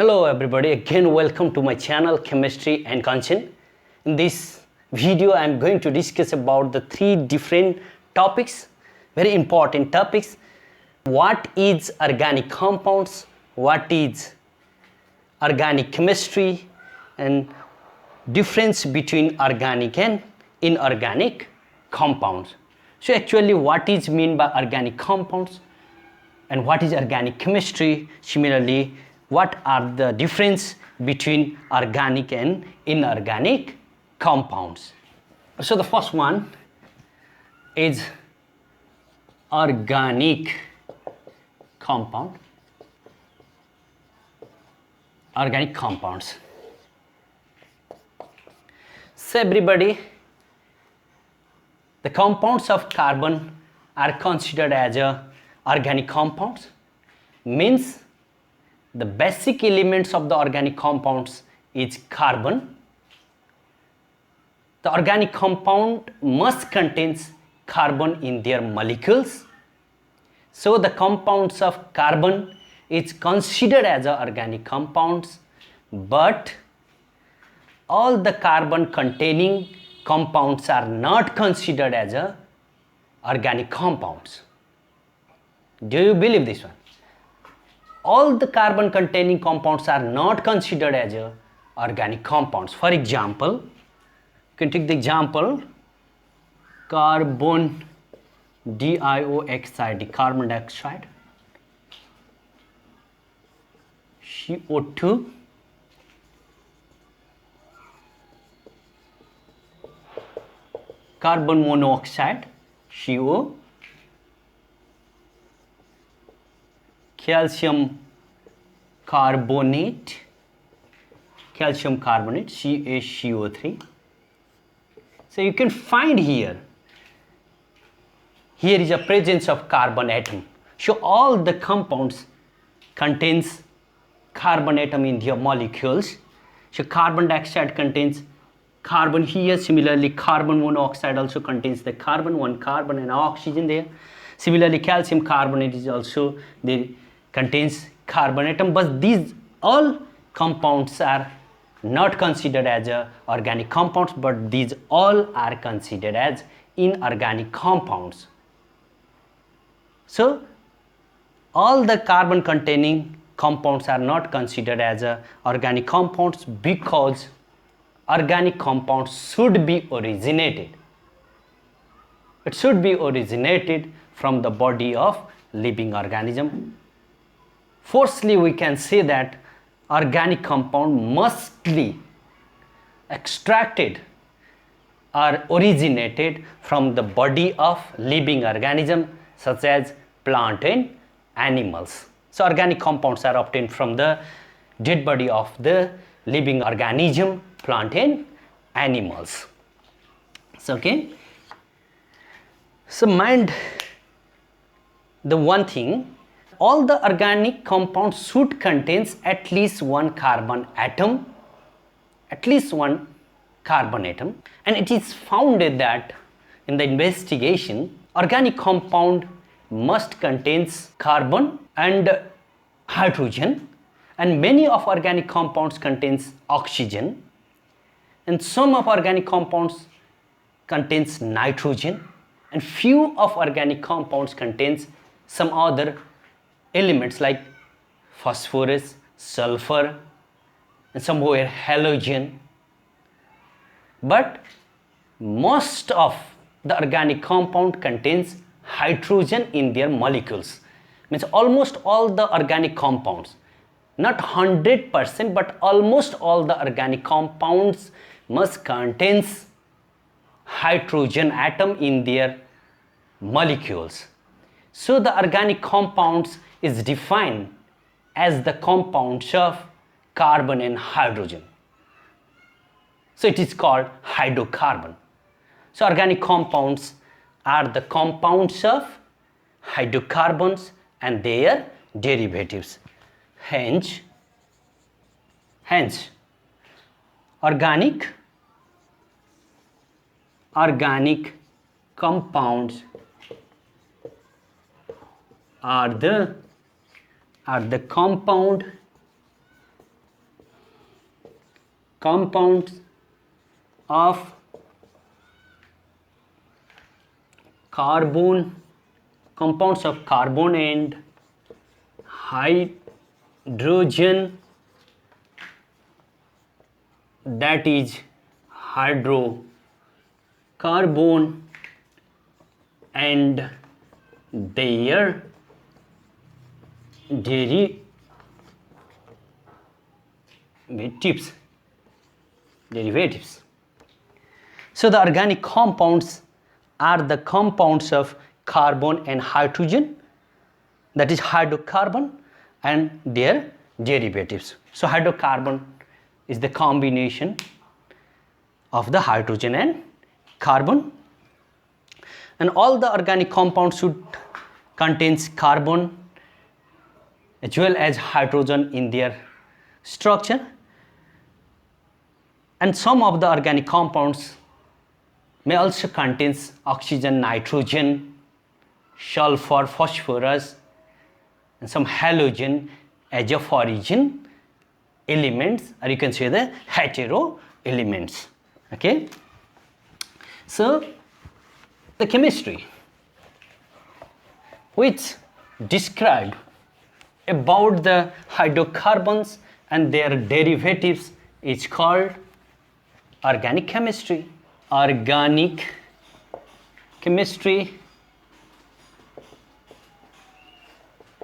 Hello everybody, again welcome to my channel Chemistry and Kanchan. In this video I am going to discuss about the three different topics, very important topics. What is organic compounds, what is organic chemistry, and difference between organic and inorganic compounds. So actually what is mean by organic compounds and what is organic chemistry? Similarly, what are the difference between organic and inorganic compounds? So the first one is organic compound. Organic compounds. So everybody, the compounds of carbon are considered as organic compounds. Means the basic elements of the organic compounds is carbon. The organic compound must contain carbon in their molecules. So the compounds of carbon is considered as organic compounds, but all the carbon containing compounds are not considered as organic compounds. Do you believe this one? All the carbon containing compounds are not considered as organic compounds. For example, you can take the example carbon dioxide, carbon dioxide, CO2, carbon monoxide, CO, calcium carbonate, CaCO3. So you can find here is a presence of carbon atom. So all the compounds contains carbon atom in their molecules. So carbon dioxide contains carbon here. Similarly, carbon monoxide also contains the carbon, one carbon and oxygen there. Similarly, calcium carbonate is also there, contains carbon atom, but these all compounds are not considered as organic compounds, but these all are considered as inorganic compounds. So all the carbon containing compounds are not considered as organic compounds because organic compounds should be originated. It should be originated from the body of living organism. Firstly, we can say that organic compound mostly extracted or originated from the body of living organism such as plant and animals. So organic compounds are obtained from the dead body of the living organism, plant and animals. So okay. So mind the one thing, all the organic compounds should contain at least one carbon atom, and it is found that in the investigation, organic compound must contains carbon and hydrogen, and many of organic compounds contains oxygen, and some of organic compounds contains nitrogen, and few of organic compounds contains some other elements like phosphorus, sulfur, and somewhere halogen. But most of the organic compound contains hydrogen in their molecules. Means almost all the organic compounds, not 100%, but almost all the organic compounds must contains hydrogen atom in their molecules. So the organic compounds is defined as the compounds of carbon and hydrogen. So it is called hydrocarbon. So organic compounds are the compounds of hydrocarbons and their derivatives. Hence organic compounds are the compound compounds of carbon and hydrogen, that is hydrocarbon, and their derivatives. So the organic compounds are the compounds of carbon and hydrogen, that is hydrocarbon, and their derivatives. So hydrocarbon is the combination of the hydrogen and carbon, and all the organic compounds should contains carbon as well as hydrogen in their structure, and some of the organic compounds may also contains oxygen, nitrogen, sulfur, phosphorus, and some halogen as of origin elements, or you can say the hetero elements. Okay, so the chemistry which describe about the hydrocarbons and their derivatives is called organic chemistry. Organic chemistry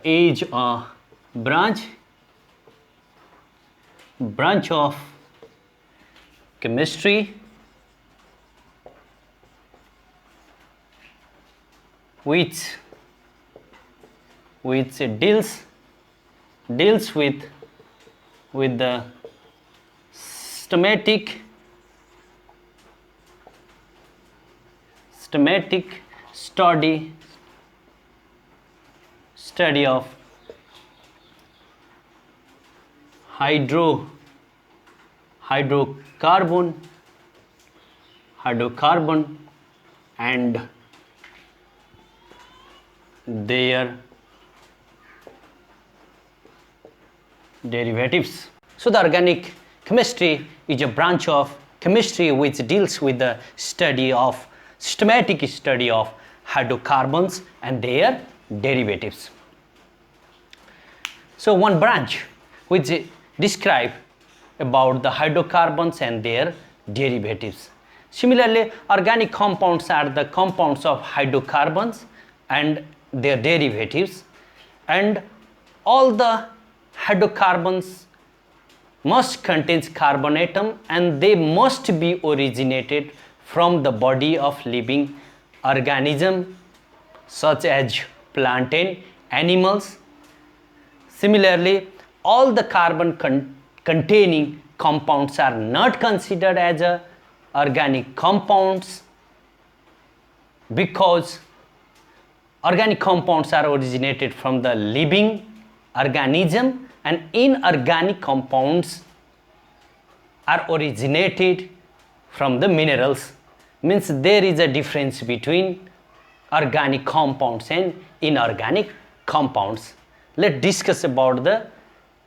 is a branch of chemistry which deals with the systematic study of hydrocarbon and their derivatives. So the organic chemistry is a branch of chemistry which deals with the systematic study of hydrocarbons and their derivatives. So one branch which describe about the hydrocarbons and their derivatives. Similarly, organic compounds are the compounds of hydrocarbons and their derivatives, and all the hydrocarbons must contain carbon atom, and they must be originated from the body of living organism such as plant and animals. Similarly, all the carbon containing compounds are not considered as organic compounds, because organic compounds are originated from the living organism, and inorganic compounds are originated from the minerals. Means there is a difference between organic compounds and inorganic compounds. Let's discuss about the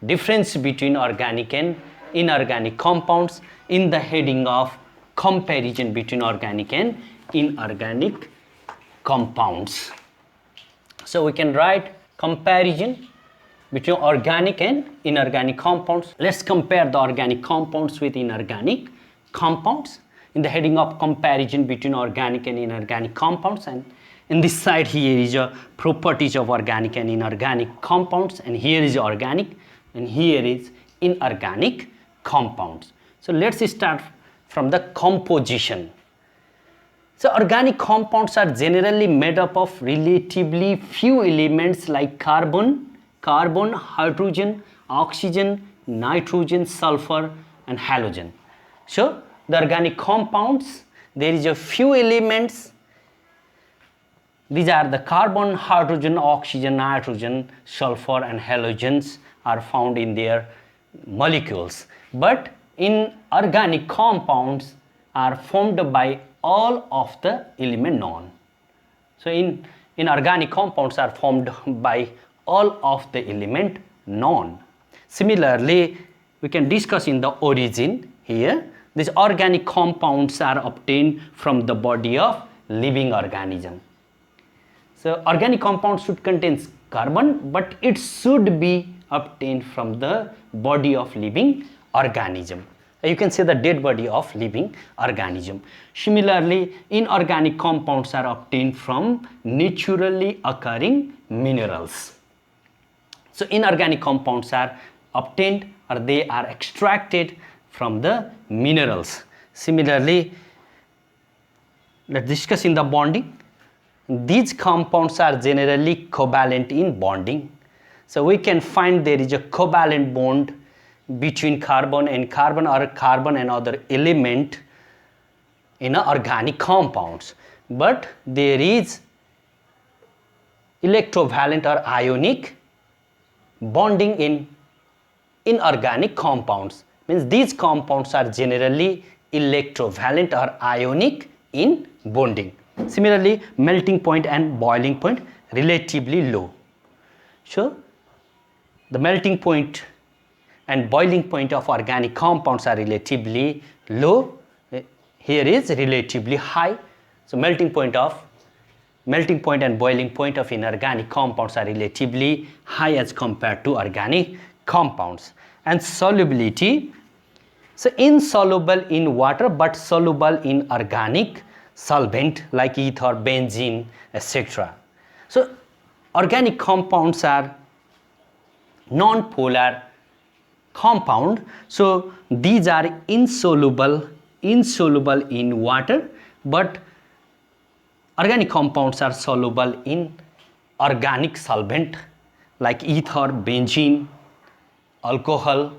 difference between organic and inorganic compounds in the heading of comparison between organic and inorganic compounds. So we can write comparison between organic and inorganic compounds. Let's compare the organic compounds with inorganic compounds in the heading of comparison between organic and inorganic compounds. And in this side here is a properties of organic and inorganic compounds, and here is organic and here is inorganic compounds. So let's start from the composition. So organic compounds are generally made up of relatively few elements like carbon, hydrogen, oxygen, nitrogen, sulfur, and halogen. So the organic compounds, there is a few elements. These are the carbon, hydrogen, oxygen, nitrogen, sulfur, and halogens are found in their molecules. But in organic compounds are formed by all of the element known. So in organic compounds are formed by all of the element known. Similarly, we can discuss in the origin here. These organic compounds are obtained from the body of living organism. So organic compounds should contain carbon, but it should be obtained from the body of living organism. You can say the dead body of living organism. Similarly, inorganic compounds are obtained from naturally occurring minerals. So inorganic compounds are obtained or they are extracted from the minerals. Similarly, let's discuss in the bonding. These compounds are generally covalent in bonding. So we can find there is a covalent bond between carbon and carbon or carbon and other element in organic compounds. But there is electrovalent or ionic bonding in inorganic compounds. Means these compounds are generally electrovalent or ionic in bonding. Similarly, melting point and boiling point relatively low. So the melting point and boiling point of organic compounds are relatively low. Here is relatively high. So melting point and boiling point of inorganic compounds are relatively high as compared to organic compounds. And solubility, so insoluble in water but soluble in organic solvent like ether, benzene, etc. So organic compounds are non-polar compound, so these are insoluble in water, but organic compounds are soluble in organic solvent like ether, benzene, alcohol,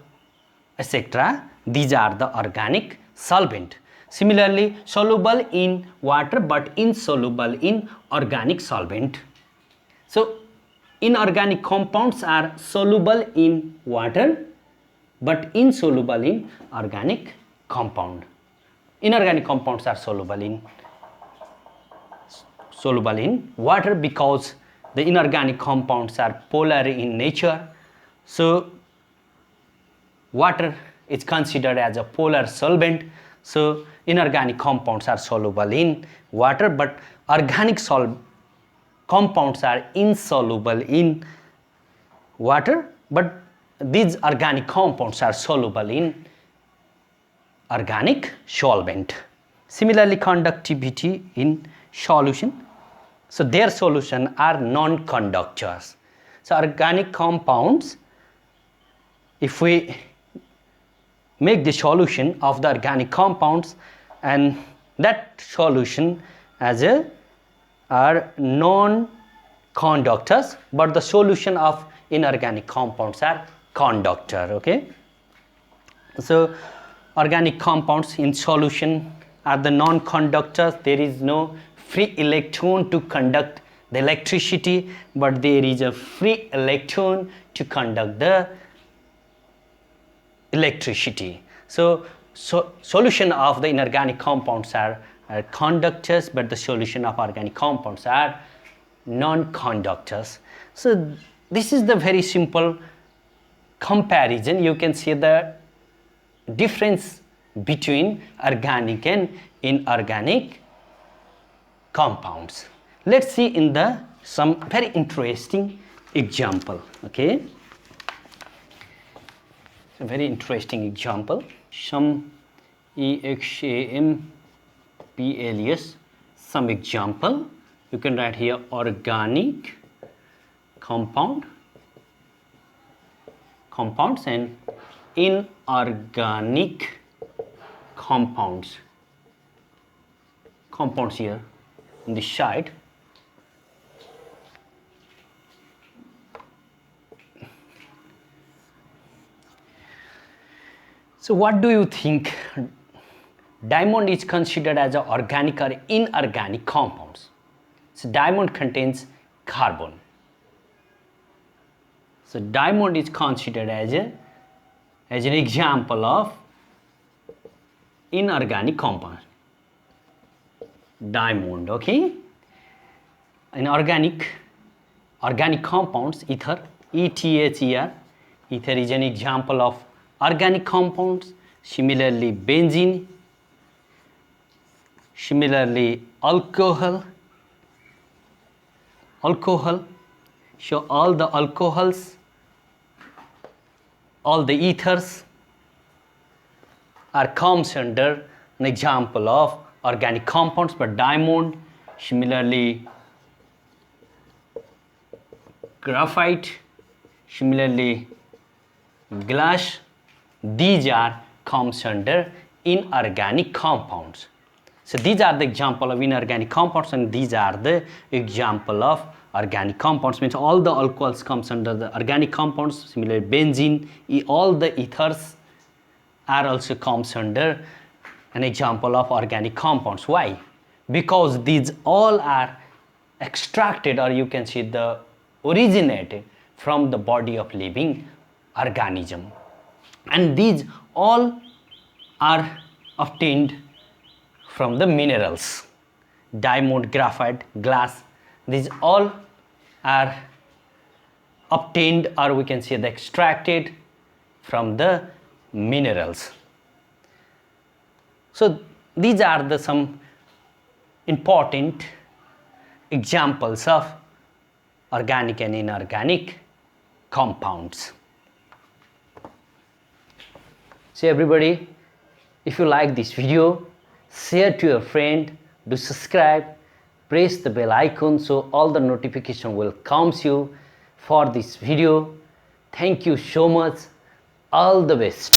etc. These are the organic solvent. Similarly, soluble in water but insoluble in organic solvent. So inorganic compounds are soluble in water but insoluble in organic compound. Inorganic compounds are soluble in water because the inorganic compounds are polar in nature. So water is considered as a polar solvent. So inorganic compounds are soluble in water, but organic compounds are insoluble in water, but these organic compounds are soluble in organic solvent. Similarly, conductivity in solution. So their solution are non-conductors. So organic compounds, if we make the solution of the organic compounds and that solution as a are non-conductors, but the solution of inorganic compounds are conductor. Okay, so organic compounds in solution are the non-conductors. There is no free electron to conduct the electricity, but there is a free electron to conduct the electricity. So solution of the inorganic compounds are conductors, but the solution of organic compounds are non-conductors. So this is the very simple comparison. You can see the difference between organic and inorganic compounds. Let's see in the some very interesting example. Okay, a very interesting example. Some examples, some example. You can write here organic compounds and inorganic compounds here on the side. So what do you think? Diamond is considered as an organic or inorganic compounds. So diamond contains carbon. So diamond is considered as an example of inorganic compound. Diamond, okay. In organic compounds, ether, ether is an example of organic compounds, similarly benzene, similarly alcohol, so all the alcohols, all the ethers are comes under an example of organic compounds. But diamond, similarly graphite, similarly glass, these are comes under inorganic compounds. So these are the example of inorganic compounds, and these are the example of organic compounds. Means all the alcohols comes under the organic compounds. Similarly benzene, all the ethers are also comes under an example of organic compounds. Why? Because these all are extracted, or you can see the originated from the body of living organism, and these all are obtained from the minerals. Diamond, graphite, glass, these all are obtained, or we can say the extracted from the minerals. So these are the some important examples of organic and inorganic compounds. So everybody, if you like this video, share to your friend, do subscribe, press the bell icon so all the notification will come to you for this video. Thank you so much. All the best.